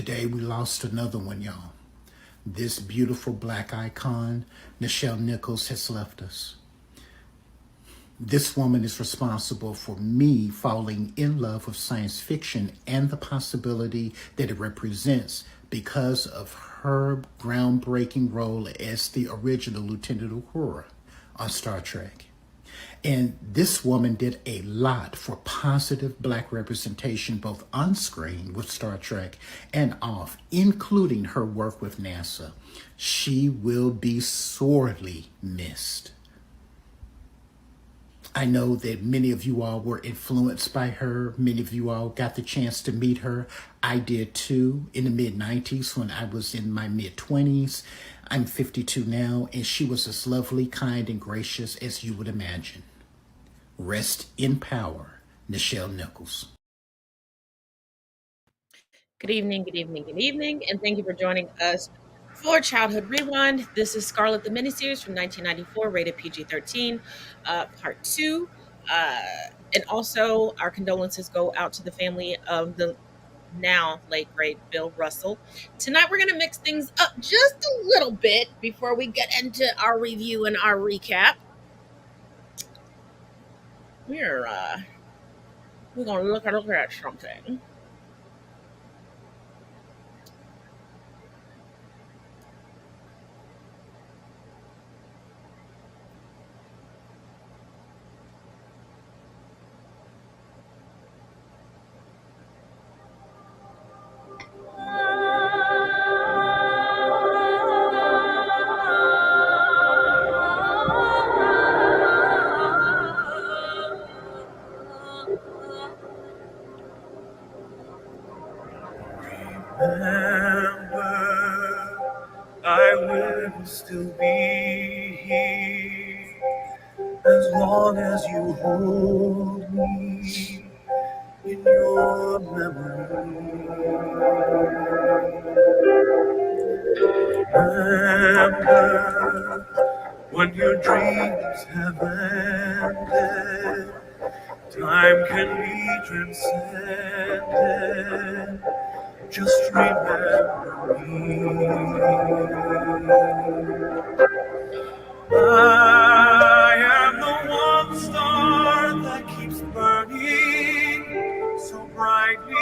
Today we lost another one, y'all. This beautiful black icon, Nichelle Nichols, has left us. This woman is responsible for me falling in love with science fiction and the possibility that it represents because of her groundbreaking role as the original Lieutenant Uhura on Star Trek. And this woman did a lot for positive black representation both on screen with Star Trek and off, including her work with NASA. She will be sorely missed. I know that many of you all were influenced by her. Many of you all got the chance to meet her. I did too in the mid-90s when I was in my mid-20s. I'm 52 now, and she was as lovely, kind, and gracious as you would imagine. Rest in power, Nichelle Nichols. Good evening, and thank you for joining us for Childhood Rewind. This is Scarlett, the miniseries from 1994, rated PG-13, part 2. And also, our condolences go out to the family of the now late great Bill Russell. Tonight, we're going to mix things up just a little bit before we get into our review and our recap. We're going to look at something. I will still be here as long as you hold me in your memory. Remember when your dreams have ended, time can be transcended. Just remember me. I am the one star that keeps burning so brightly.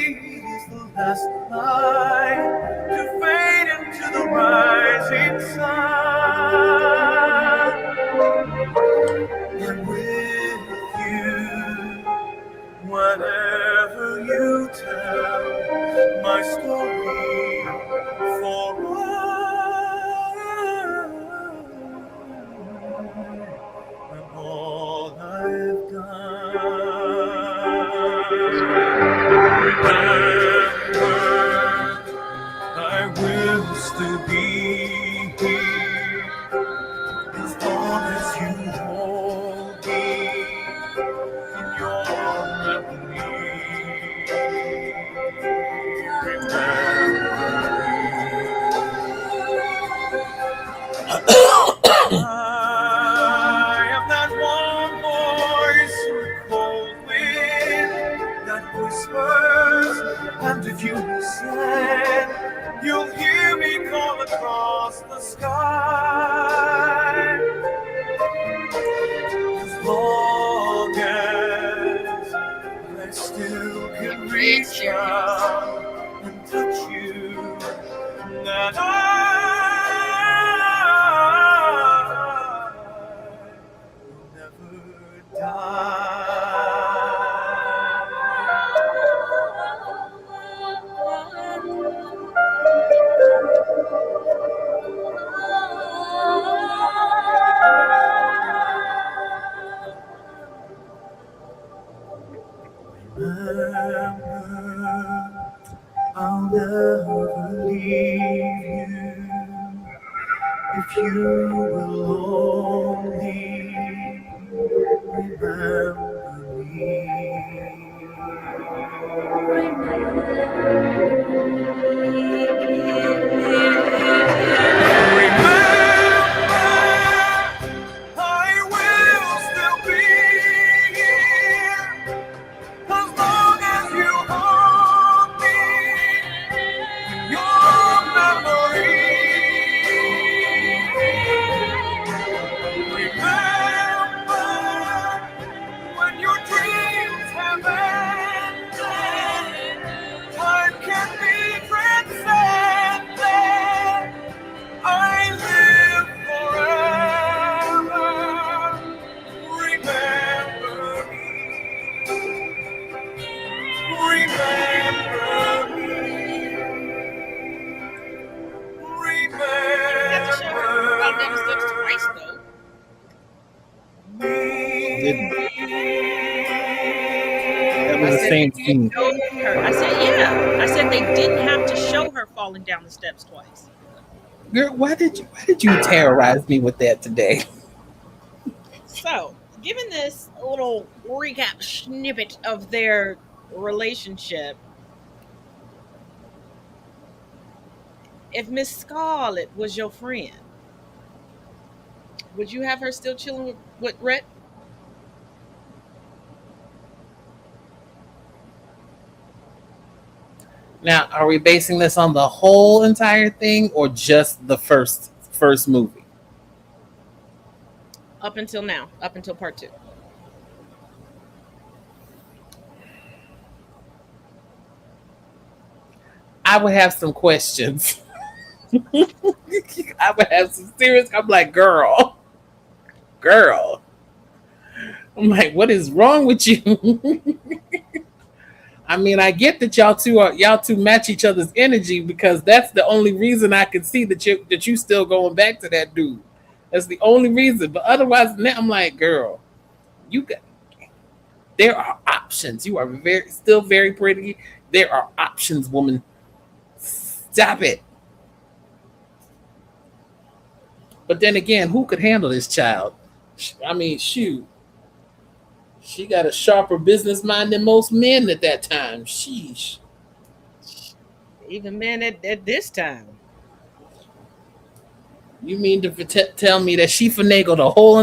It is the last light to fade into the rising sun. And with you, whatever you tell my story for and all I've done. Remember, I will still be here as long as you hold me in your memory. I am that one voice in the cold wind that whispers, and if you listen, you'll hear me call across the sky. As long as I still can reach out and touch you, that I will never Remember, I'll never leave you if you will only remember me. As long as you hold me same scene. showed her. I said, yeah. I said they didn't have to show her falling down the steps twice. Girl, why did you terrorize me with that today? So, given this little recap snippet of their relationship, if Miss Scarlett was your friend, would you have her still chilling with Rhett? Now, are we basing this on the whole entire thing or just the first movie? Up until now, up until part two. I would have some questions. I would have some serious. I'm like, girl. I'm like, what is wrong with you? I mean, I get that y'all two match each other's energy because that's the only reason I can see that you still going back to that dude. That's the only reason. But otherwise, than that, I'm like, girl, you got. There are options. You are still very pretty. There are options, woman. Stop it. But then again, who could handle this child? I mean, shoot. She got a sharper business mind than most men at that time. Sheesh. Even men at this time. You mean to tell me that she finagled a whole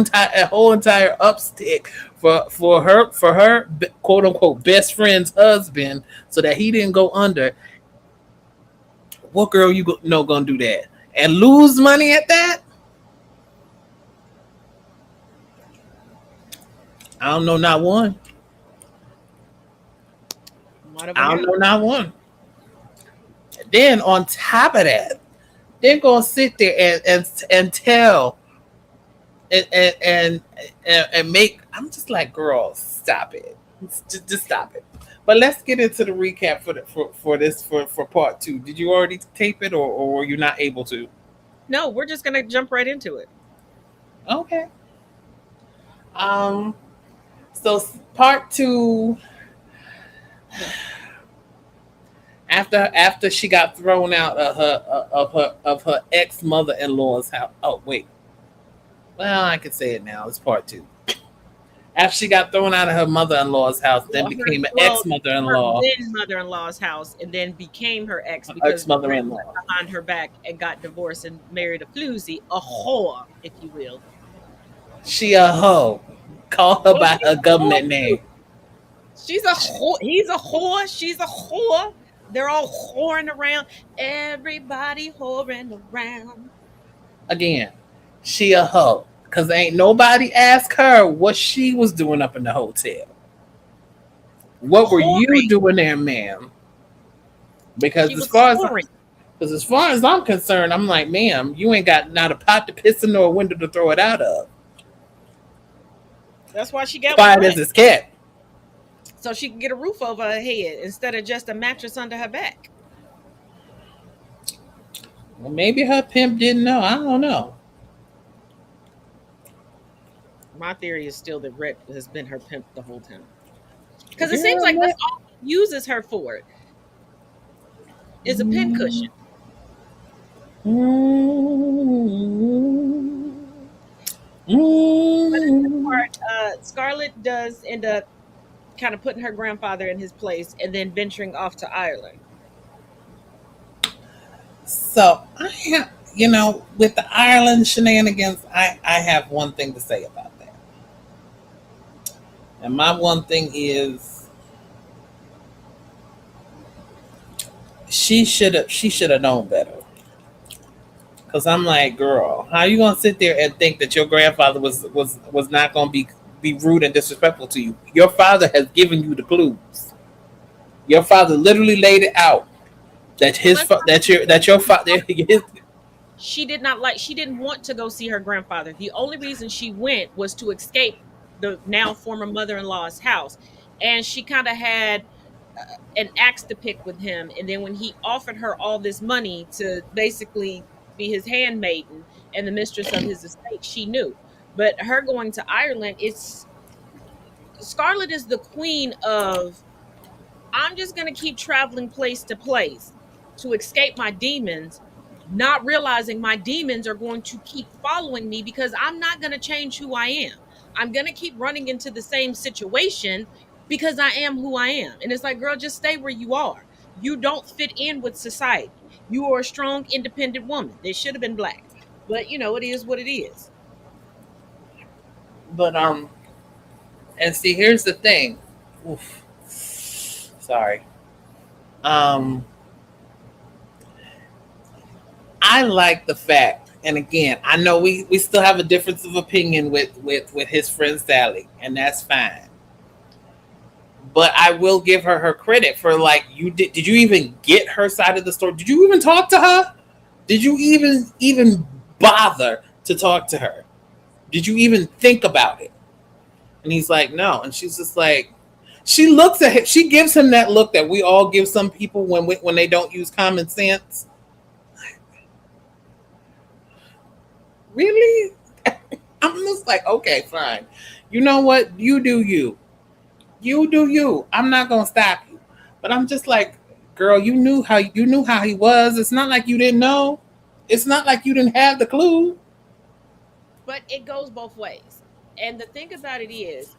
entire upstick for her quote unquote best friend's husband so that he didn't go under? What girl gonna do that and lose money at that? I don't know, not one. I don't know, not one. Then on top of that, they're gonna sit there and tell and make. I'm just like, girl, stop it, just stop it. But let's get into the recap for part two. Did you already tape it, or were you not able to? No, we're just gonna jump right into it. Okay. So part two. After she got thrown out of her ex mother-in-law's house. Oh wait, well I can say it now. It's part two. After she got thrown out of her mother-in-law's house, then became an ex mother-in-law. Then mother-in-law's house, and then became her ex Ex because mother-in-law behind her back and got divorced and married a floozy, a whore, if you will. She a hoe. Call her by her government name. She's a whore. He's a whore. She's a whore. They're all whoring around. Everybody whoring around. Again, she a hoe. Because ain't nobody asked her what she was doing up in the hotel. What were you doing there, ma'am? Because as far as I'm concerned, I'm like, ma'am, you ain't got not a pot to piss in nor a window to throw it out of. That's why she got quiet as this cat. So she can get a roof over her head instead of just a mattress under her back. Well, maybe her pimp didn't know. I don't know. My theory is still that Rhett has been her pimp the whole time. Because it seems like that's all he uses her for is a pincushion. But in this part, Scarlett does end up kind of putting her grandfather in his place and then venturing off to Ireland. So I have, with the Ireland shenanigans, I have one thing to say about that. And my one thing is she should have known better. Because I'm like, girl, how you gonna sit there and think that your grandfather was not gonna be rude and disrespectful to you? Your father has given you the clues. Your father literally laid it out that your father. She didn't want to go see her grandfather. The only reason she went was to escape the now former mother-in-law's house, and she kind of had an axe to pick with him. And then when he offered her all this money to basically be his handmaiden and the mistress of his estate, she knew. But her going to Ireland, Scarlett is the queen of I'm just going to keep traveling place to place to escape my demons, not realizing my demons are going to keep following me because I'm not going to change who I am. I'm going to keep running into the same situation because I am who I am. And it's like, girl, just stay where you are. You don't fit in with society. You are a strong, independent woman. They should have been black. But, it is what it is. But and see, here's the thing. Oof. Sorry. I like the fact, and again, I know we still have a difference of opinion with his friend Sally, and that's fine. But I will give her credit for, like, you did you even get her side of the story? Did you even talk to her? Did you even bother to talk to her? Did you even think about it? And he's like, no. And she's just like, she looks at him, she gives him that look that we all give some people when they don't use common sense. Really? I'm just like, okay, fine. You know what? You do you. You do you. I'm not gonna stop you. But I'm just like, girl, you knew how he was. It's not like you didn't know. It's not like you didn't have the clue. But it goes both ways. And the thing about it is,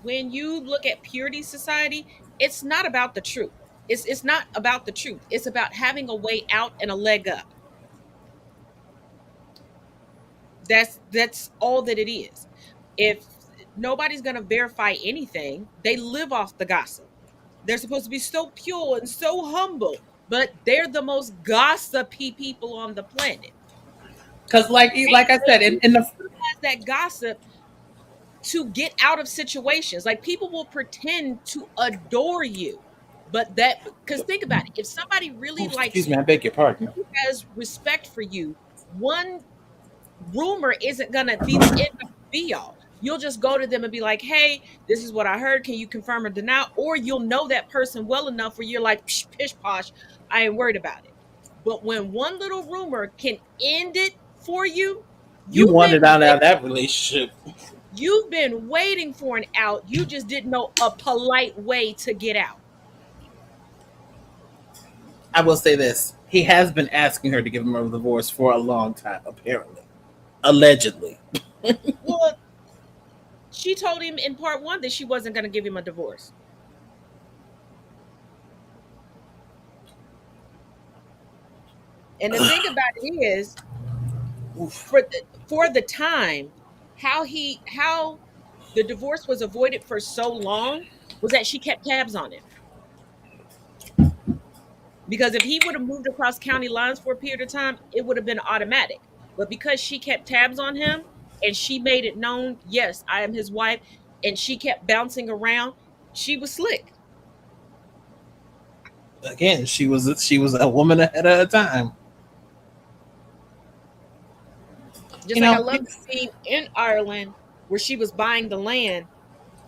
when you look at purity society, it's not about the truth. It's not about the truth. It's about having a way out and a leg up. That's all that it is. If nobody's going to verify anything, they live off the gossip. They're supposed to be so pure and so humble, but they're the most gossipy people on the planet. Because like I said, in the that gossip to get out of situations. Like, people will pretend to adore you, but because think about it, if somebody really likes excuse me, I beg your pardon. you, has respect for you, one rumor isn't gonna be the end of be all. You'll just go to them and be like, hey, this is what I heard. Can you confirm or deny? Or you'll know that person well enough where you're like, pish posh, I ain't worried about it. But when one little rumor can end it for you, you wanted out of that relationship. You've been waiting for an out. You just didn't know a polite way to get out. I will say this. He has been asking her to give him a divorce for a long time, apparently. Allegedly. Well, she told him in part 1 that she wasn't going to give him a divorce. And the thing about it is, for the time, how the divorce was avoided for so long was that she kept tabs on him. Because if he would have moved across county lines for a period of time, it would have been automatic. But because she kept tabs on him and she made it known, yes, I am his wife, and she kept bouncing around, she was slick. Again, she was a woman ahead of her time. Just like I love the scene in Ireland where she was buying the land.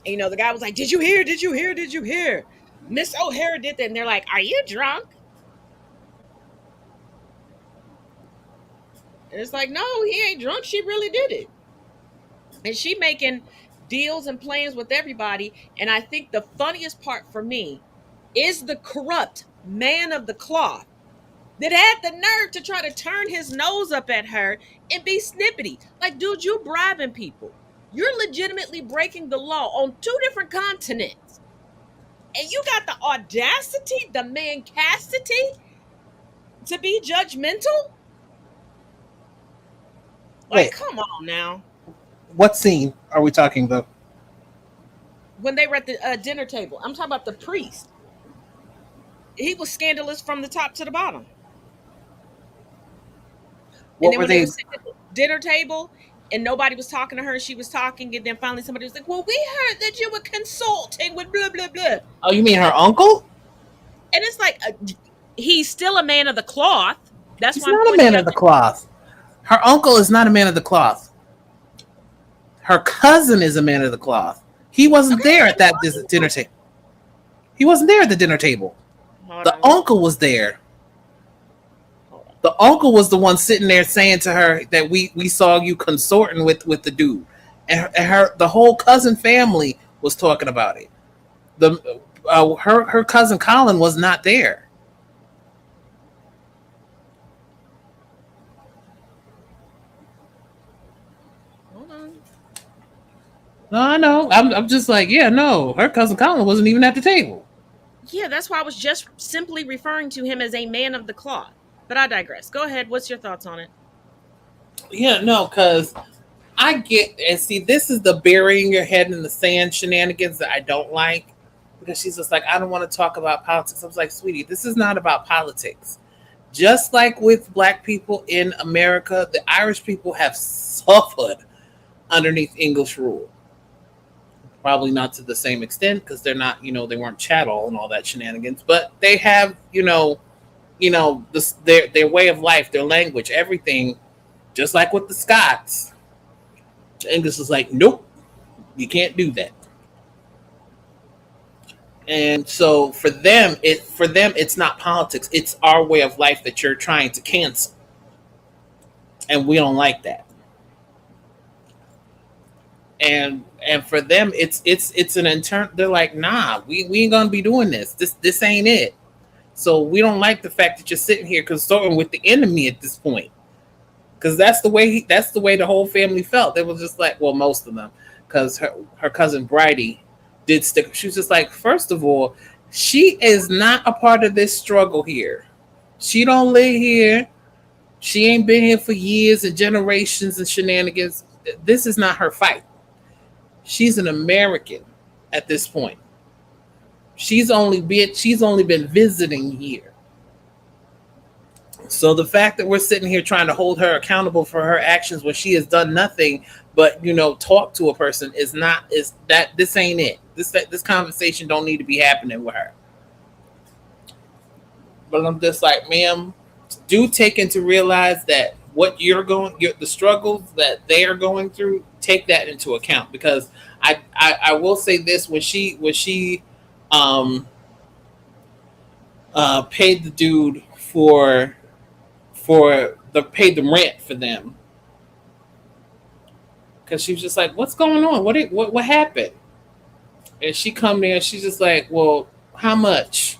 And, the guy was like, did you hear? Did you hear? Did you hear? Miss O'Hara did that. And they're like, are you drunk? And it's like, no, he ain't drunk. She really did it. And she making deals and plans with everybody. And I think the funniest part for me is the corrupt man of the cloth that had the nerve to try to turn his nose up at her and be snippety. Like, dude, you bribing people. You're legitimately breaking the law on 2 different continents. And you got the audacity, the mancacity to be judgmental? Like, wait, come on now. What scene are we talking about? When they were at the dinner table. I'm talking about the priest. He was scandalous from the top to the bottom. What and then were when they were sitting at the dinner table and nobody was talking to her, she was talking, and then finally somebody was like, well, we heard that you were consulting with blah, blah, blah. Oh, you mean her uncle? And it's like, he's still a man of the cloth. That's He's not a man of the cloth. Her uncle is not a man of the cloth. Her cousin is a man of the cloth. He wasn't there at that dinner table. He wasn't there at the dinner table. The uncle was there. The uncle was the one sitting there saying to her that we saw you consorting with the dude. And the whole cousin family was talking about it. her cousin Colin was not there. Hold on. No, I know. I'm just like, yeah, no, her cousin Colin wasn't even at the table. Yeah, that's why I was just simply referring to him as a man of the cloth. But I digress. Go ahead. What's your thoughts on it? Yeah, no, because I get and see this is the burying your head in the sand shenanigans that I don't like. Because she's just like, I don't want to talk about politics. I was like, sweetie, this is not about politics. Just like with black people in America, the Irish people have suffered underneath English rule. Probably not to the same extent because they're not, they weren't chattel and all that shenanigans, but they have, their way of life, their language, everything, just like with the Scots. The English is like, nope, you can't do that. And so for them, it's not politics. It's our way of life that you're trying to cancel, and we don't like that. And for them, it's an intern. They're like, nah, we ain't gonna be doing this. This ain't it. So we don't like the fact that you're sitting here consorting with the enemy at this point, because that's the way the whole family felt. They was just like, well, most of them, because her cousin Bridie did stick. She was just like, first of all, she is not a part of this struggle here. She don't live here. She ain't been here for years and generations and shenanigans. This is not her fight. She's an American at this point. She's only been visiting here. So the fact that we're sitting here trying to hold her accountable for her actions when she has done nothing but talk to a person is that this ain't it. This conversation don't need to be happening with her. But I'm just like, ma'am, do take into realize that what the struggles that they are going through, take that into account. Because I will say this, when she paid the dude paid the rent for them, because she was just like, what's going on? What happened? And she come there and she's just like, well, how much?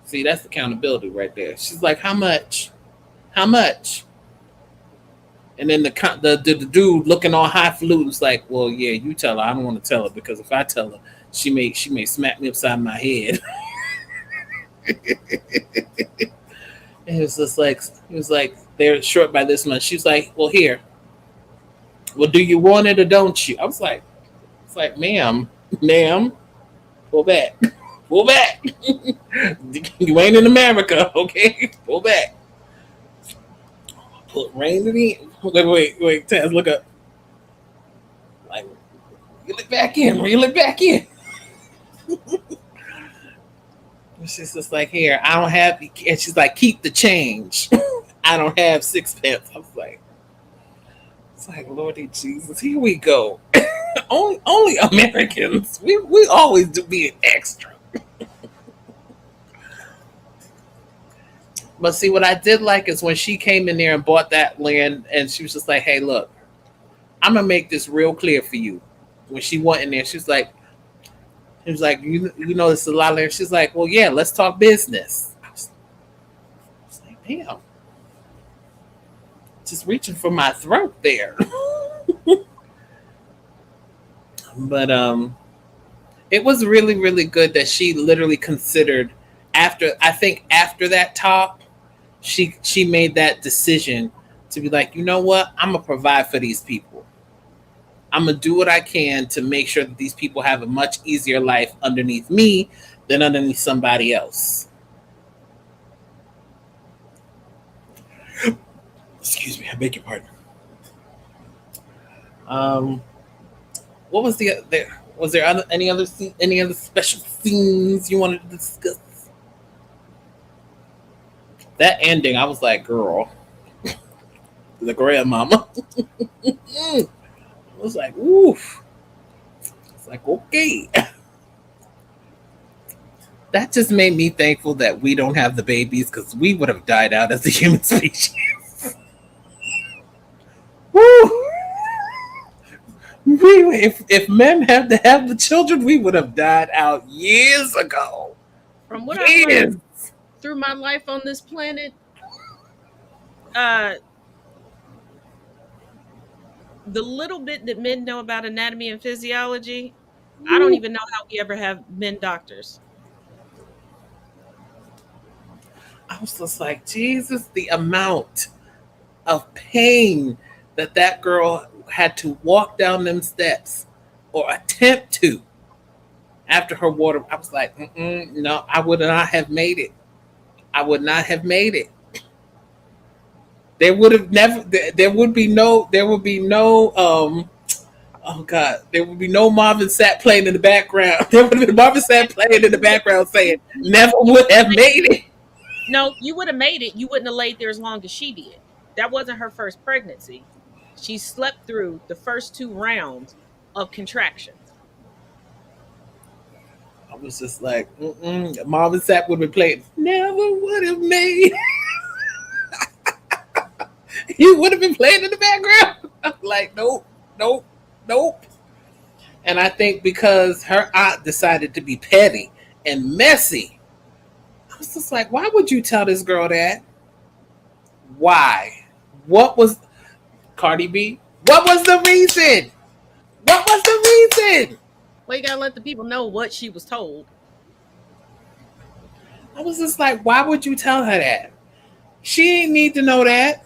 See, that's accountability right there. She's like, how much? How much? And then the dude looking all highfalutin is like, well, yeah, you tell her. I don't want to tell her, because if I tell her, she may smack me upside my head. And it was like they're short by this much. She was like, well, here. Well, do you want it or don't you? I was like, ma'am, pull back. Pull back. You ain't in America, okay? Pull back. Rein it in. Wait, Taz, look up. Like, reel it back in. She's just like, here, I don't have, and she's like, keep the change. I don't have 6 pence. I was like, it's like, Lordy Jesus, here we go. only Americans. We always do being extra. But see, what I did like is when she came in there and bought that land, and she was just like, hey, look, I'm going to make this real clear for you. When she went in there, she was like, you know, this is a lot of land. She's like, well, yeah, let's talk business. I was like, damn. Just reaching for my throat there. But it was really, really good that she literally considered, after that talk, she made that decision to be like, you know what? I'm going to provide for these people. I'm going to do what I can to make sure that these people have a much easier life underneath me than underneath somebody else. Excuse me, I beg your pardon. What was was there any other special scenes you wanted to discuss? That ending, I was like, girl, the grandmama. I was like, oof. It's like, okay. That just made me thankful that we don't have the babies, because we would have died out as a human species. Woo! Woo! if men had to have the children, we would have died out years ago. From what I've Years. learned through my life on this planet, uh, the little bit that men know about anatomy and physiology, I don't even know how we ever have men doctors. I was just like, Jesus, the amount of pain that that girl had to walk down them steps or attempt to after her water. I was like, no, I would not have made it. I would not have made it. There would have never. There would be no. There would be no. Oh God, there would be no Marvin Sapp playing in the background. There would have been Marvin Sapp playing in the background saying, "Never would have made it." No, you would have made it. You wouldn't have laid there as long as she did. That wasn't her first pregnancy. She slept through the first 2 rounds of contractions. I was just like, Marvin Sapp would have been playing. Never would have made. You would have been playing in the background. I'm like, nope, nope, nope. And I think because her aunt decided to be petty and messy, I was just like, why would you tell this girl that? Why? What was Cardi B? What was the reason? What was the reason? Well, you gotta let the people know what she was told. I was just like, why would you tell her that? She didn't need to know that.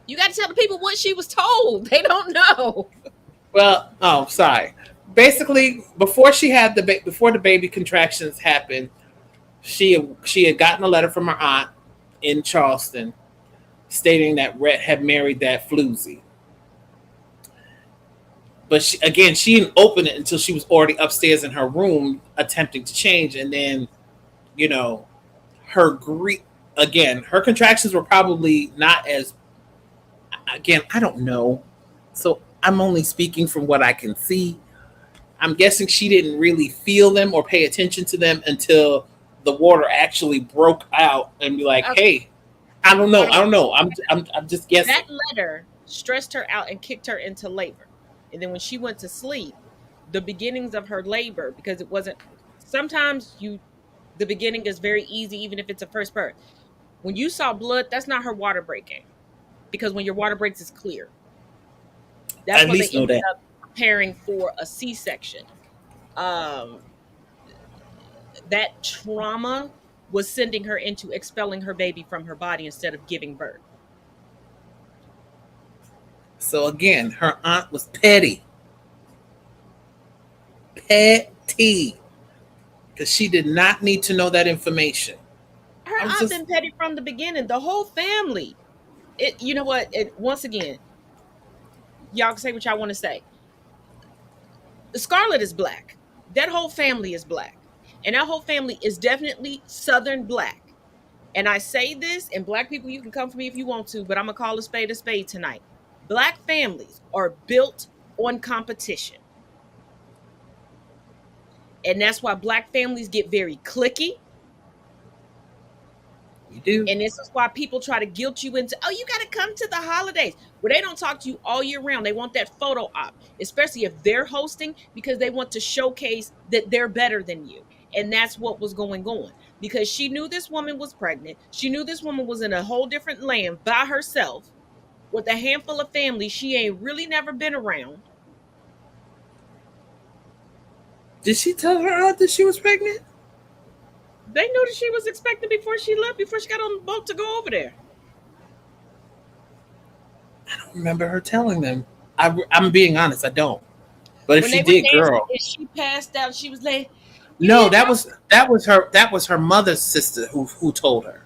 You gotta tell the people what she was told. They don't know. Well, oh, sorry. Basically, before she had before the baby contractions happened, she had gotten a letter from her aunt in Charleston stating that Rhett had married that floozy. But she didn't open it until she was already upstairs in her room attempting to change, and then, you know, her her contractions were probably not as. Again, I don't know, so I'm only speaking from what I can see. I'm guessing she didn't really feel them or pay attention to them until the water actually broke out and be like, Okay. "Hey, I don't know. I'm just guessing." That letter stressed her out and kicked her into labor. And then when she went to sleep, the beginnings of her labor, because it wasn't sometimes the beginning is very easy, even if it's a first birth. When you saw blood, that's not her water breaking. Because when your water breaks, it's clear. That's At when they least know ended that. up preparing for a C-section. Um, that trauma was sending her into expelling her baby from her body instead of giving birth. So again, her aunt was petty, because she did not need to know that information. Her I was aunt just been petty from the beginning. The whole family. You know what? Once again, y'all can say what y'all want to say. Scarlett is black. That whole family is black. And that whole family is definitely Southern black. And I say this, and black people, you can come for me if you want to, but I'm going to call a spade tonight. Black families are built on competition. And that's why black families get very cliquey. you do. And this is why people try to guilt you into, oh, you got to come to the holidays. Where they don't talk to you all year round. They want that photo op, especially if they're hosting, because they want to showcase that they're better than you. And that's what was going on. Because she knew this woman was pregnant. She knew this woman was in a whole different land by herself with a handful of family she ain't really never been around. Did she tell her aunt that she was pregnant? They knew that she was expecting before she left, before she got on the boat to go over there. I don't remember her telling them. I'm being honest, I don't. But if When she they were did, dancing girl. and she passed out, she was like, No, yeah, that was her mother's sister who told her.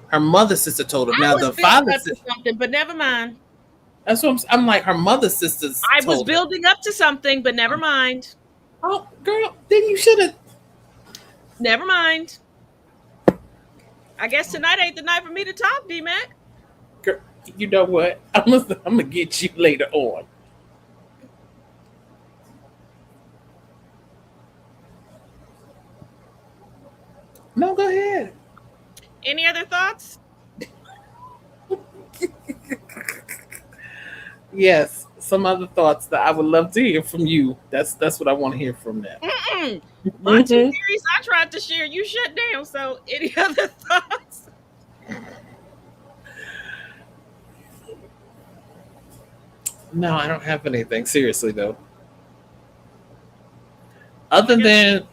Her mother's sister told her. I Now was the building father's up to sister. something, but never mind. That's what I'm like. Her mother's sisters I was told her. building up to something, but never mind. Oh, girl, then you should have. Never mind. I guess tonight ain't the night for me to talk, D-Mac. Girl, you know what? I'm gonna get you later on. No, go ahead. Any other thoughts? Yes. some other thoughts that I would love to hear from you. That's what I want to hear from that. Mm-mm. My two Hmm. theories I tried to share, you shut down. So, any other thoughts? No, I don't have anything seriously though. Well, I Other guess than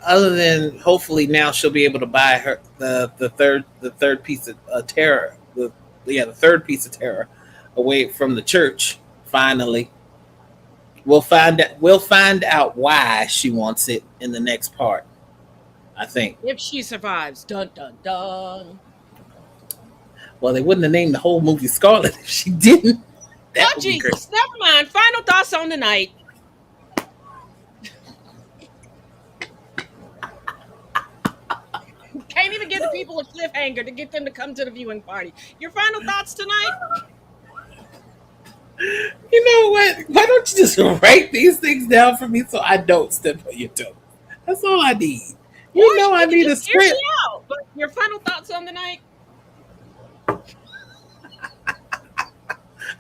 other than hopefully now she'll be able to buy her the third piece of terror, the third piece of terror away from the church. Finally, we'll find out why she wants it in the next part. I think. if she survives, dun dun dun. Well, they wouldn't have named the whole movie Scarlet if she didn't. That Oh would be great. Jesus! Never mind. Final thoughts on the night. Can't even give the people a cliffhanger to get them to come to the viewing party. Your final thoughts tonight? You know what? Why don't you just write these things down for me so I don't step on your toes? That's all I need. Or You know I you can need a just hear me script. out. But your final thoughts on the night?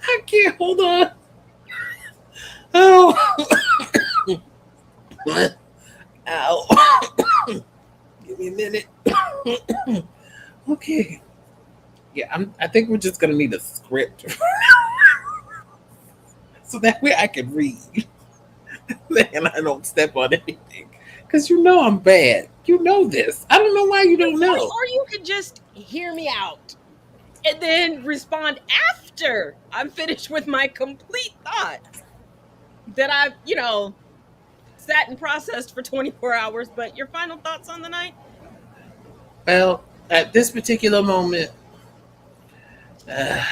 I can't hold on. Oh, ow! Give me a minute. Okay. Yeah, I think we're just gonna need a script, so that way I can read and I don't step on anything. Cause you know I'm bad. You know this. I don't know why you don't know. Or you can just hear me out and then respond after I'm finished with my complete thought that I've, sat and processed for 24 hours. But your final thoughts on the night? Well, at this particular moment, uh,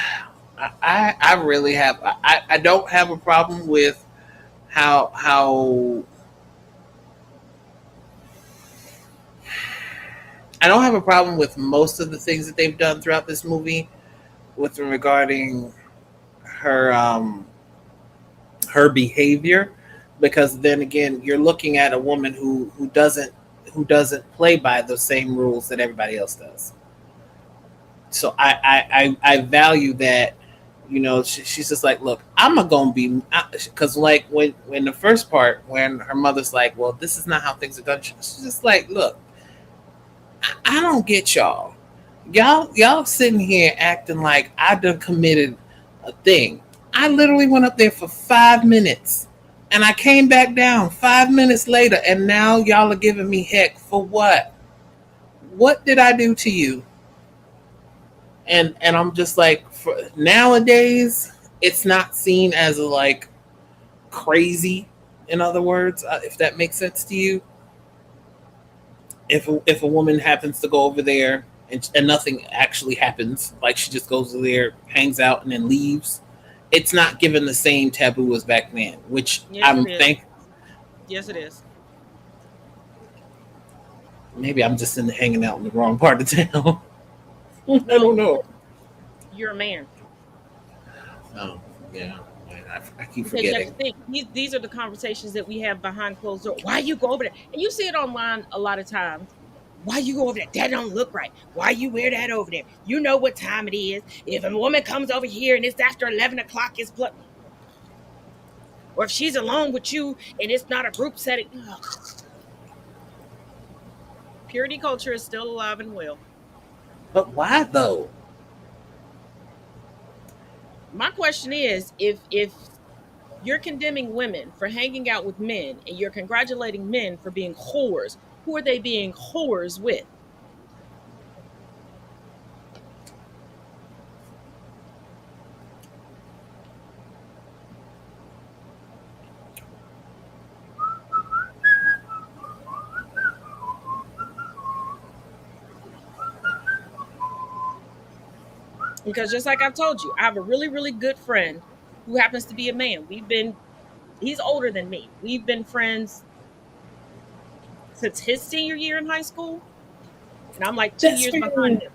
I really have I don't have a problem with how I don't have a problem with most of the things that they've done throughout this movie with regarding her her behavior, because then again you're looking at a woman who doesn't play by the same rules that everybody else does. So I value that. She's just like, look, I'm not gonna be, because like when the first part when her mother's like, well, this is not how things are done. She's just like, look, I don't get y'all. Y'all sitting here acting like I done committed a thing. I literally went up there for 5 minutes and I came back down 5 minutes later, and now y'all are giving me heck for what? What did I do to you? And I'm just like, for nowadays it's not seen as like crazy. In other words, if that makes sense to you, if a woman happens to go over there and nothing actually happens, like she just goes over there, hangs out, and then leaves, it's not given the same taboo as back then. Which Yes, I'm it is. think Yes, it is. maybe I'm just hanging out in the wrong part of town. I No, don't know. you're a man. Oh, yeah. I keep Because you have to forgetting. think, these are the conversations that we have behind closed doors. Why you go over there? And you see it online a lot of times. Why you go over there? That don't look right. Why you wear that over there? You know what time it is. If a woman comes over here and it's after 11 o'clock, or if she's alone with you and it's not a group setting. Ugh. Purity culture is still alive and well. But why though? My question is, if you're condemning women for hanging out with men and you're congratulating men for being whores, who are they being whores with? Because just like I've told you, I have a really, really good friend who happens to be a man. He's older than me. We've been friends since his senior year in high school, and I'm like 2 That's years behind fair. him.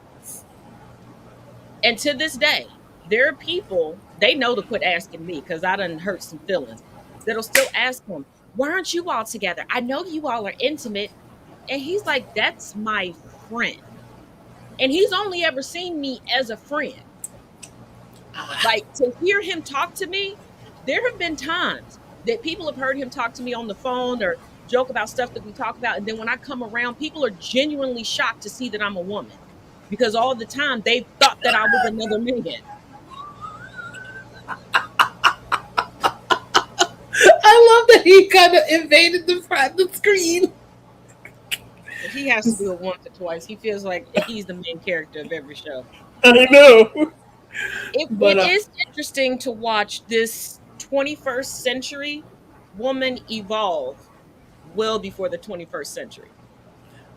And to this day, there are people, they know to quit asking me because I done hurt some feelings, that'll still ask him, why aren't you all together? I know you all are intimate. And he's like, that's my friend. And he's only ever seen me as a friend. Like, to hear him talk to me, there have been times that people have heard him talk to me on the phone or joke about stuff that we talk about. And then when I come around, people are genuinely shocked to see that I'm a woman because all the time they thought that I was another man. I love that he kind of invaded the screen. He has to do it once or twice. He feels like he's the main character of every show. I know. It But is interesting to watch this 21st century woman evolve well before the 21st century.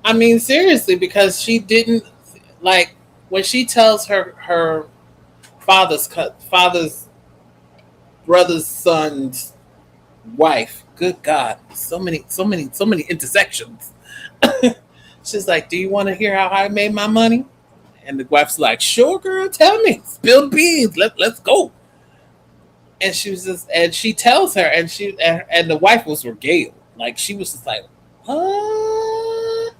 I mean, seriously, because she didn't like when she tells her father's brother's son's wife. Good God, so many intersections. She's like, "Do you want to hear how I made my money?" And the wife's like, "Sure, girl, tell me. Spill the beans. Let's go." And she was just, and she tells her, and the wife was regaled. Like she was just like, "What?"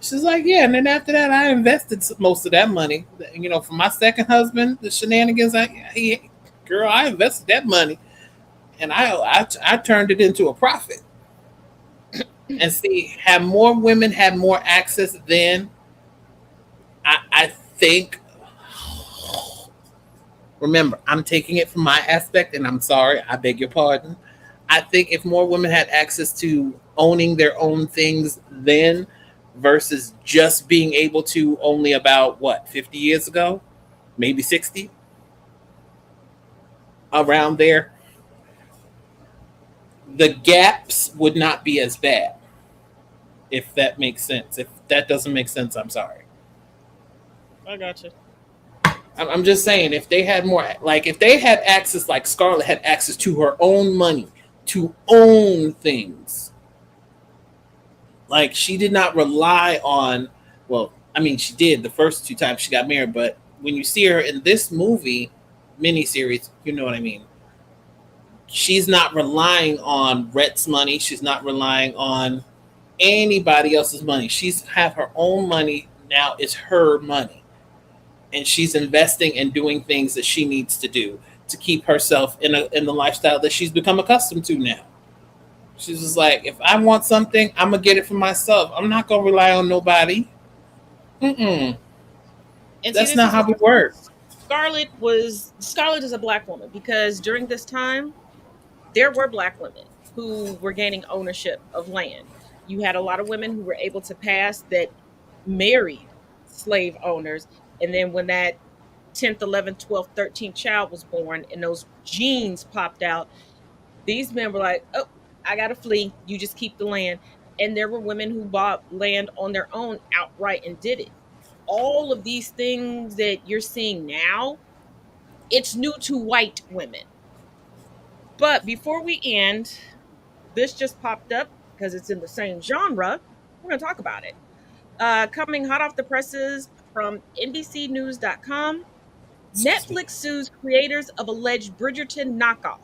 She's like, "Yeah." And then after that, I invested most of that money. You know, for my second husband, the shenanigans. Girl, I invested that money, and I turned it into a profit. And see, had more women had more access then, I think. Remember, I'm taking it from my aspect, and I'm sorry, I beg your pardon. I think if more women had access to owning their own things then versus just being able to only about what, 50 years ago, maybe 60, around there, the gaps would not be as bad. If that makes sense. If that doesn't make sense, I'm sorry. I got you. I'm just saying, if they had more, like if they had access, like Scarlett had access to her own money, to own things, like she did not rely on, well, I mean, she did the first two times she got married, but when you see her in this movie, miniseries, you know what I mean? She's not relying on Rhett's money. She's not relying on anybody else's money. She's have her own money now. It's her money. And she's investing and doing things that she needs to do to keep herself in the lifestyle that she's become accustomed to now. She's just like, if I want something, I'm gonna get it for myself. I'm not gonna rely on nobody. Mm-mm. And see, That's this not is how we work. Scarlett is a black woman because during this time there were black women who were gaining ownership of land. You had a lot of women who were able to pass that married slave owners. And then when that 10th, 11th, 12th, 13th child was born and those genes popped out, these men were like, oh, I got to flee. You just keep the land. And there were women who bought land on their own outright and did it. All of these things that you're seeing now, it's new to white women. But before we end, this just popped up because it's in the same genre. We're going to talk about it. Coming hot off the presses from NBCnews.com, Netflix sues creators of alleged Bridgerton knockoff.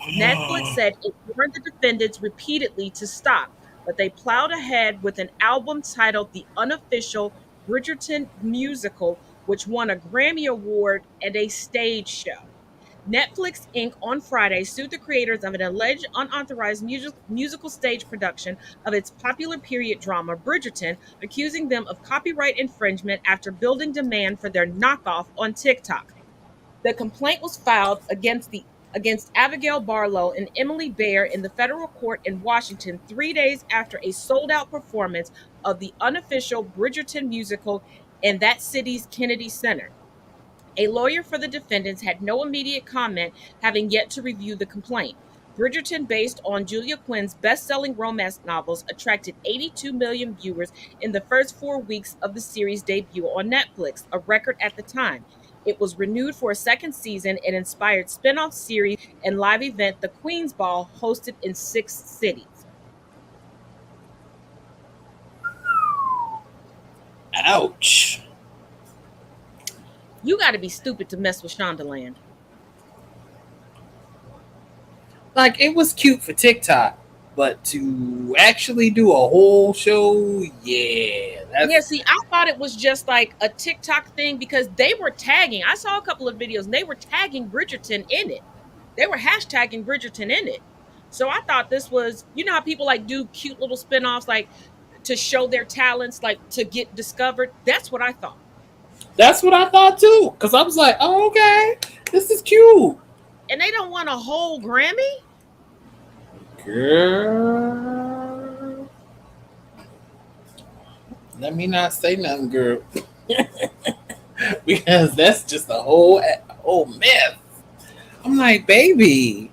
Netflix said it warned the defendants repeatedly to stop, but they plowed ahead with an album titled The Unofficial Bridgerton Musical, which won a Grammy Award and a stage show. Netflix Inc. on Friday sued the creators of an alleged unauthorized musical stage production of its popular period drama Bridgerton, accusing them of copyright infringement after building demand for their knockoff on TikTok. The complaint was filed against Abigail Barlow and Emily Baer in the federal court in Washington 3 days after a sold-out performance of the unofficial Bridgerton musical in that city's Kennedy Center. A lawyer for the defendants had no immediate comment, having yet to review the complaint. Bridgerton, based on Julia Quinn's best-selling romance novels, attracted 82 million viewers in the first 4 weeks of the series' debut on Netflix, a record at the time. It was renewed for a second season and inspired spin-off series and live event The Queen's Ball, hosted in 6 cities. Ouch. You got to be stupid to mess with Shondaland. Like, it was cute for TikTok, but to actually do a whole show, yeah, Yeah, That's see, I thought it was just like a TikTok thing because they were tagging. I saw a couple of videos and they were tagging Bridgerton in it. They were hashtagging Bridgerton in it. So I thought this was, you know how people like do cute little spin-offs like to show their talents, like to get discovered. That's what I thought. that's what I thought too. Cause I was like, oh, okay, this is cute. And they don't want a whole Grammy? Girl. Let me not say nothing, girl. Because that's just a whole mess. I'm like, baby,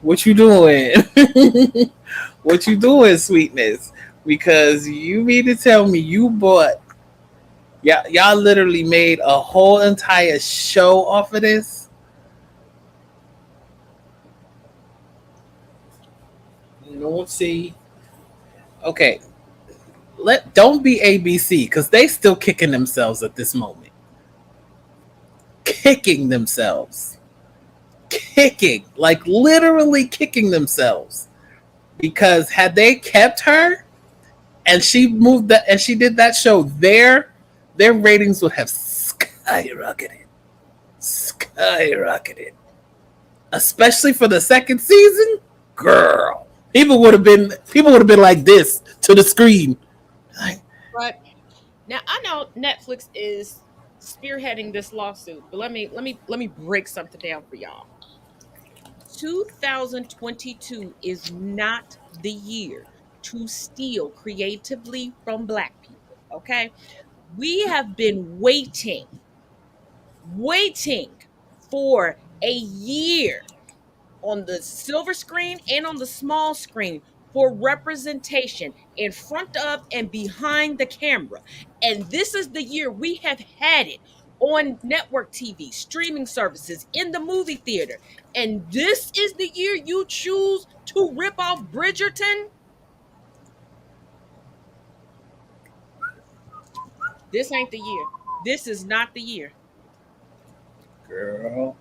what you doing? What you doing, sweetness? Because you mean to tell me you bought y'all literally made a whole entire show off of this? No, see, okay, don't be ABC because they still kicking themselves at this moment, kicking themselves, kicking like literally kicking themselves because had they kept her and she moved that and she did that show, their ratings would have skyrocketed, especially for the second season. Girl, people would have been like this to the screen. Like, But now I know Netflix is spearheading this lawsuit, but let me break something down for y'all. 2022 is not the year to steal creatively from black people, okay? We have been waiting for a year on the silver screen and on the small screen for representation in front of and behind the camera. And this is the year we have had it on network TV, streaming services, in the movie theater. And this is the year you choose to rip off Bridgerton? This ain't the year. This is not the year. girl,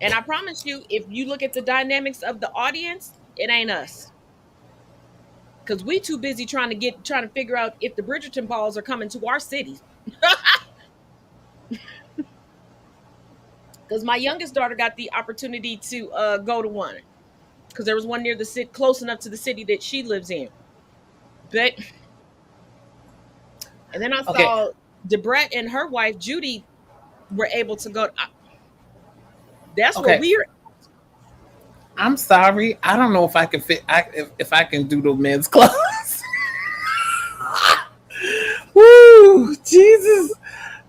And I promise you, if you look at the dynamics of the audience, it ain't us. Because we too busy trying to figure out if the Bridgerton balls are coming to our cities. Because my youngest daughter got the opportunity to go to one. Because there was one near the city, close enough to the city that she lives in. But and then I okay, saw Debret and her wife Judy were able to go. That's where okay. we're. I'm sorry, I don't know if I can fit. If I can do the men's clothes. Woo, Jesus,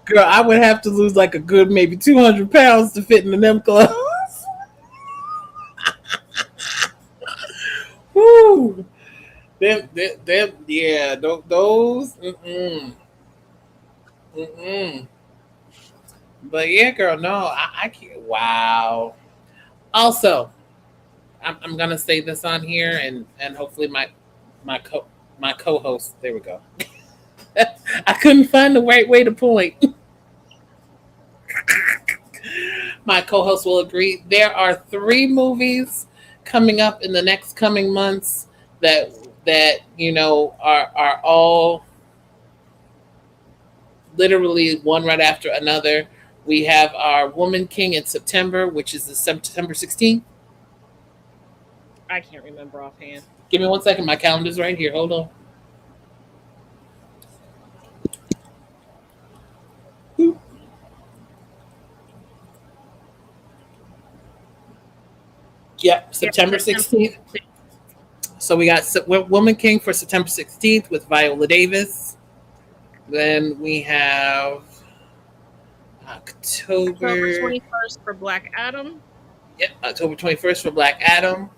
girl, I would have to lose like a good maybe 200 pounds to fit in them clothes. Woo, yeah, those. Mm-mm. But yeah, girl, no, I can't. Wow. Also, I'm gonna say this on here, and hopefully my co my co-host. There we go. I couldn't find the right way to point. My co-host will agree. There are 3 movies coming up in the next coming months that are all literally one right after another. We have our Woman King in September, which is the September 16th. I can't remember offhand. Give me 1 second. My calendar's right here. Hold on. Yep, Yep, September September 16th. 16th. So we got Woman King for September 16th with Viola Davis. Then we have October October, 21st for Black Adam. yep, October 21st for Black Adam.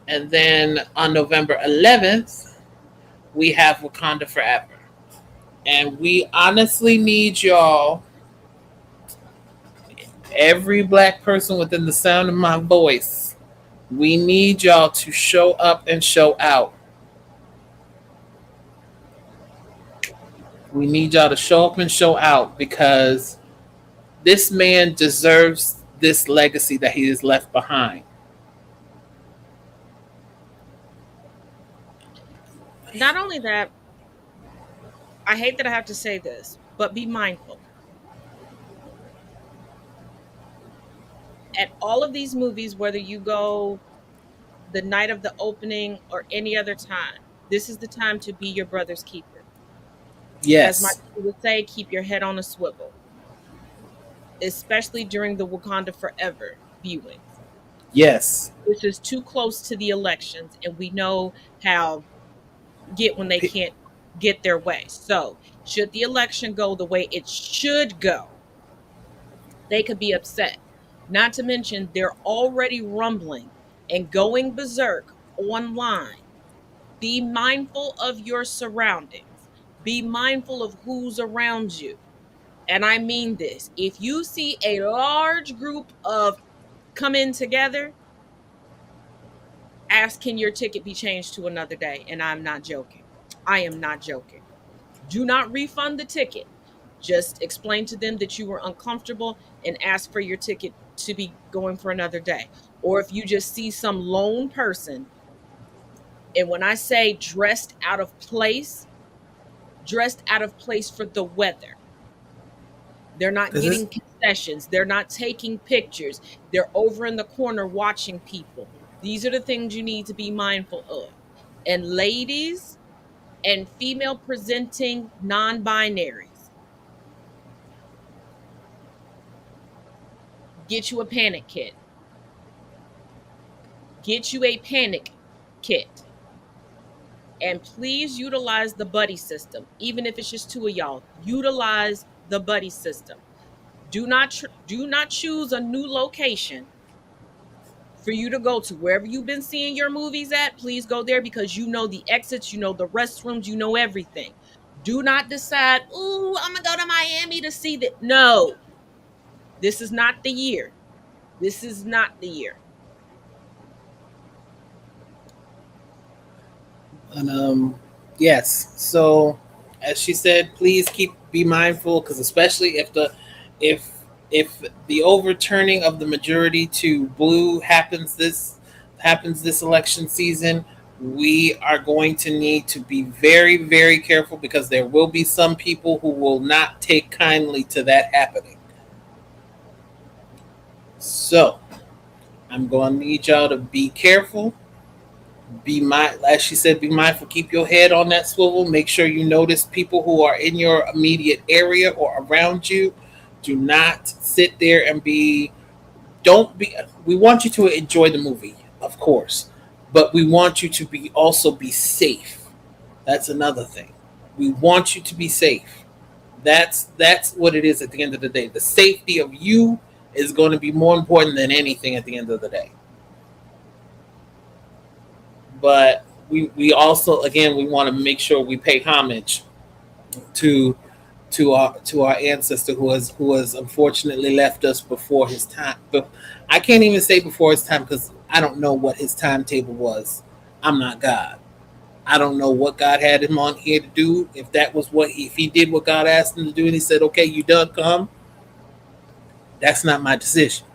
And then on November 11th, we have Wakanda Forever. And we honestly need y'all, every black person within the sound of my voice, we need y'all to show up and show out. We need y'all to show up and show out because this man deserves this legacy that he has left behind. Not only that, I hate that I have to say this, but be mindful. At all of these movies, whether you go the night of the opening or any other time, this is the time to be your brother's keeper. As my Yes, sister would say, keep your head on a swivel, especially during the Wakanda Forever viewings. yes. This is too close to the elections, and we know how get when they P- can't get their way. So, should the election go the way it should go, they could be upset. Not to mention, they're already rumbling and going berserk online. Be mindful of your surroundings, be mindful of who's around you. And I mean this, if you see a large group of come in together, ask, can your ticket be changed to another day? And I'm not joking. I am not joking. Do not refund the ticket. Just explain to them that you were uncomfortable and ask for your ticket to be going for another day. Or if you just see some lone person, and when I say dressed out of place for the weather. They're not Cause this getting concessions. They're not taking pictures. They're over in the corner watching people. These are the things you need to be mindful of. And ladies and female presenting non binaries, get you a panic kit. Get you a panic kit. And please utilize the buddy system. Even if it's just two of y'all, utilize the buddy system. Do not choose a new location for you to go to. Wherever you've been seeing your movies at, please go there because you know the exits, you know the restrooms, you know everything. Do not decide, ooh, I'm gonna go to Miami to see that. No, this is not the year. This is not the year. and yes. So as she said, please be mindful because especially if if the overturning of the majority to blue happens this election season, we are going to need to be very, very careful because there will be some people who will not take kindly to that happening. So I'm going to need y'all to be careful. As she said, be mindful. Keep your head on that swivel. Make sure you notice people who are in your immediate area or around you. Do not sit there and be. Don't be. We want you to enjoy the movie, of course, but we want you to be safe. That's another thing. We want you to be safe. That's what it is at the end of the day. The safety of you is going to be more important than anything at the end of the day. But we also again we want to make sure we pay homage to our ancestor who has unfortunately left us before his time. But I can't even say before his time because I don't know what his timetable was. I'm not God. I don't know what God had him on here to do. If he did what God asked him to do and he said, "Okay, you done, come." That's not my decision.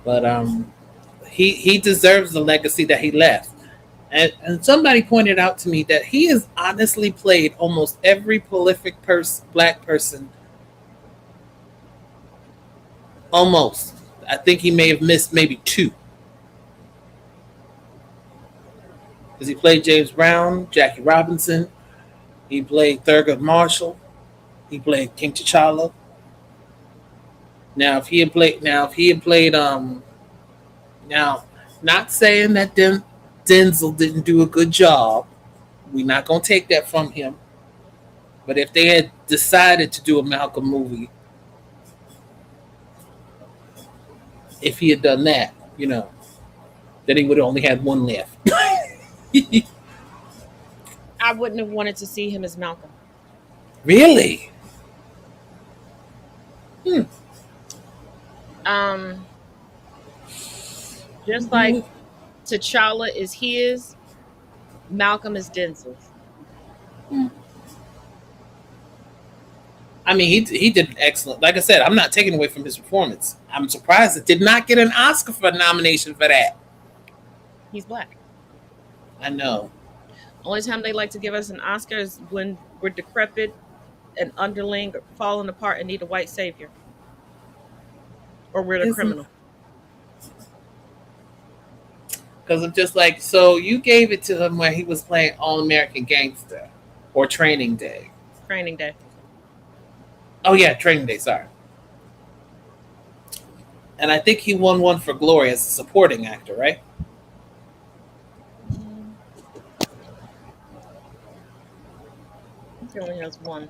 But he deserves the legacy that he left. And somebody pointed out to me that he has honestly played almost every prolific black person. Almost. I think he may have missed maybe two. Because he played James Brown, Jackie Robinson. He played Thurgood Marshall. He played King T'Challa. Now if he had played, now, not saying that Denzel didn't do a good job. We're not gonna take that from him. But if they had decided to do a Malcolm movie, if he had done that, then he would have only had one left. I wouldn't have wanted to see him as Malcolm. Really? Hmm. Um, just like T'Challa is his, Malcolm is Denzel's. I mean, he did an excellent. Like I said, I'm not taking away from his performance. I'm surprised it did not get an Oscar for nomination for that. He's black. I know. Only time they like to give us an Oscar is when we're decrepit, an underling, falling apart, and need a white savior, or we're the Isn't criminal. because I'm just like, so you gave it to him when he was playing All American Gangster or Training Day. Training day. Oh yeah, Training Day. Sorry. And I think he won one for Glory as a supporting actor, right? Mm, I think he only has one.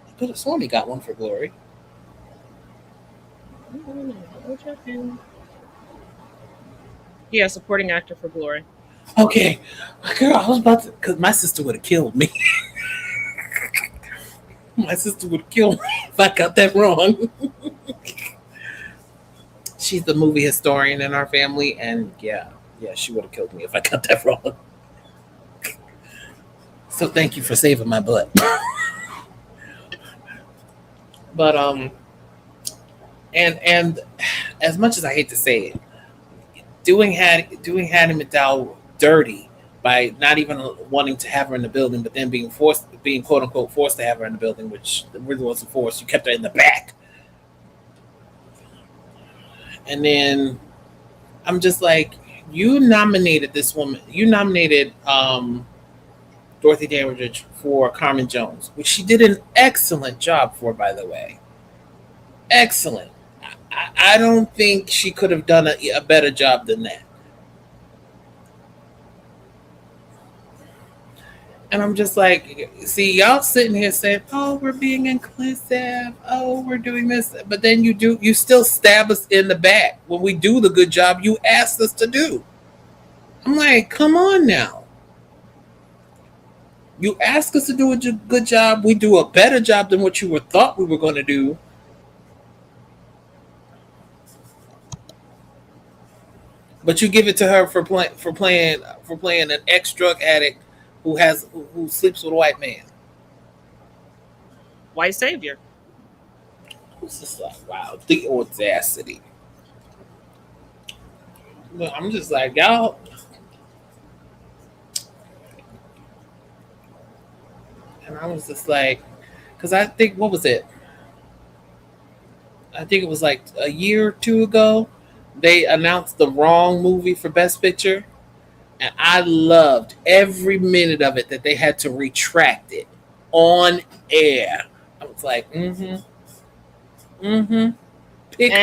I could have sworn he got one for Glory. No checking. Yeah, supporting actor for Glory. Okay, girl, I was about to, because my sister would have killed me. My sister would kill me if I got that wrong. She's the movie historian in our family, and yeah, she would have killed me if I got that wrong. So thank you for saving my butt. But and as much as I hate to say it, doing Hattie McDowell dirty by not even wanting to have her in the building, but then being quote unquote forced to have her in the building, which really wasn't forced. You kept her in the back, and then I'm just like, you nominated this woman. You nominated Dorothy Dandridge for Carmen Jones, which she did an excellent job for, by the way. Excellent. I don't think she could have done a better job than that. And I'm just like, see, y'all sitting here saying, "Oh, we're being inclusive. Oh, we're doing this," but then you still stab us in the back when we do the good job you asked us to do. I'm like, come on now. You ask us to do a good job. We do a better job than what you were thought we were going to do. But you give it to her for playing an ex drug addict who sleeps with a white man. White savior. It's just like, wow, the audacity. Look, I'm just like, y'all. And I was just like, because I think, what was it? I think it was like a year or two ago. They announced the wrong movie for Best Picture. And I loved every minute of it that they had to retract it on air. I was like, pick And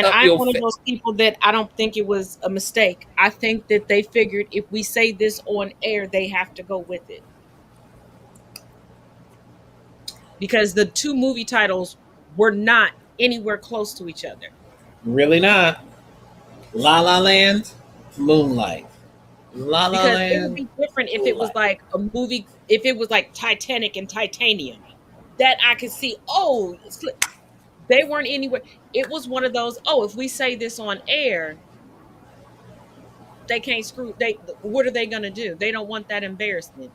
up I'm your one of face. those people that I don't think it was a mistake. I think that they figured if we say this on air, they have to go with it. Because the two movie titles were not anywhere close to each other. Really not. La La Land, Moonlight. La La Because it would Land, be different if it was Moonlight. like a movie, if it was like Titanic and Titanium. That I could see, oh, they weren't anywhere. It was one of those, oh, if we say this on air, they can't screw what are they gonna do? They don't want that embarrassment.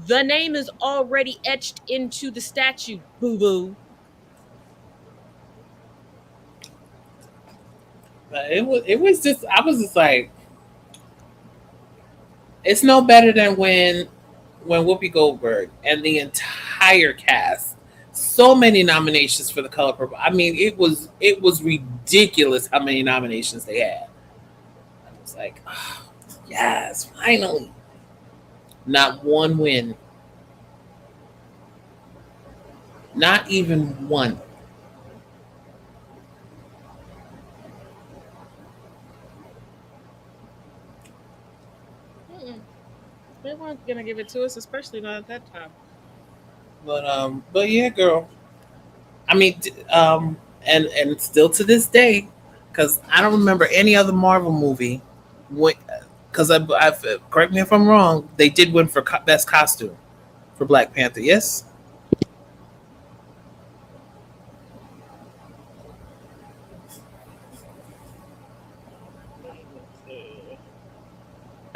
The name is already etched into the statute, boo boo. But it was just I was just like, it's no better than when Whoopi Goldberg and the entire cast, so many nominations for the Color Purple. I mean, it was ridiculous how many nominations they had. I was like, oh, yes, finally, not one win, not even one. Mm-mm. They weren't gonna give it to us, especially not at that time. But yeah, girl. I mean, and still to this day, because I don't remember any other Marvel movie. Because I correct me if I'm wrong, they did win for best costume for Black Panther. Yes.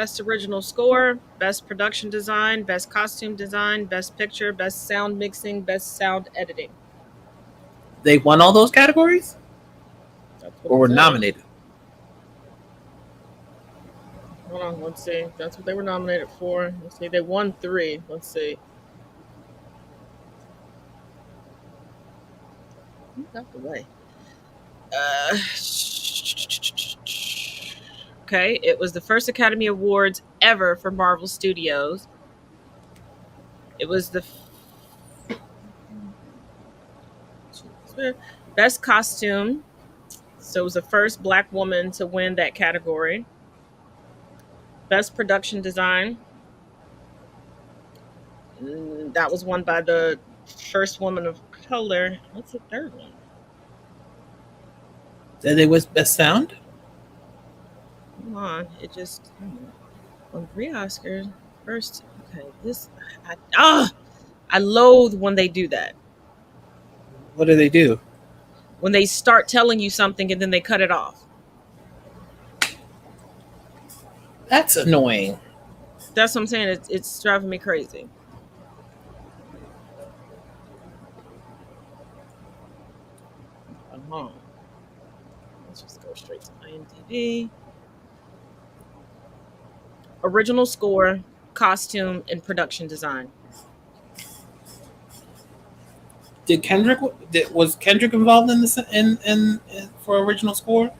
Best original score, best production design, best costume design, best picture, best sound mixing, best sound editing. They won all those categories, That's what or it were says. nominated. Hold on, let's see. That's what they were nominated for. Let's see. They won 3. Let's see. Who's out the way? Uh, okay, it was the first Academy Awards ever for Marvel Studios. It was the best costume. So it was the first Black woman to win that category. Best production design. That was won by the first woman of color. What's the third one? That they was best sound. Hold on. It just on 3 Oscars. First, okay, this I loathe when they do that. What do they do? When they start telling you something and then they cut it off. That's annoying. That's what I'm saying. It's driving me crazy. Let's just go straight to IMDb. Original score, costume, and production design. Was Kendrick involved in this in for original score,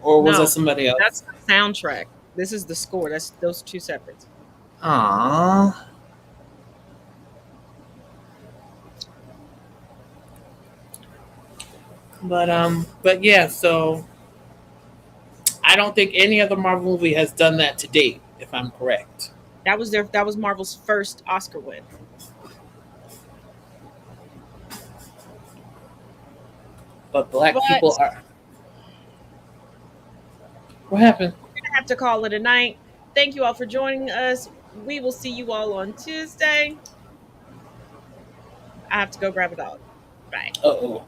or was No, that somebody else? that's the soundtrack. This is the score. That's those 2 separate. Aww. But yeah, so I don't think any other Marvel movie has done that to date, if I'm correct. That was Marvel's first Oscar win. But black But people are. What happened? we're gonna have to call it a night. Thank you all for joining us. We will see you all on Tuesday. I have to go grab a dog. Bye. Uh oh.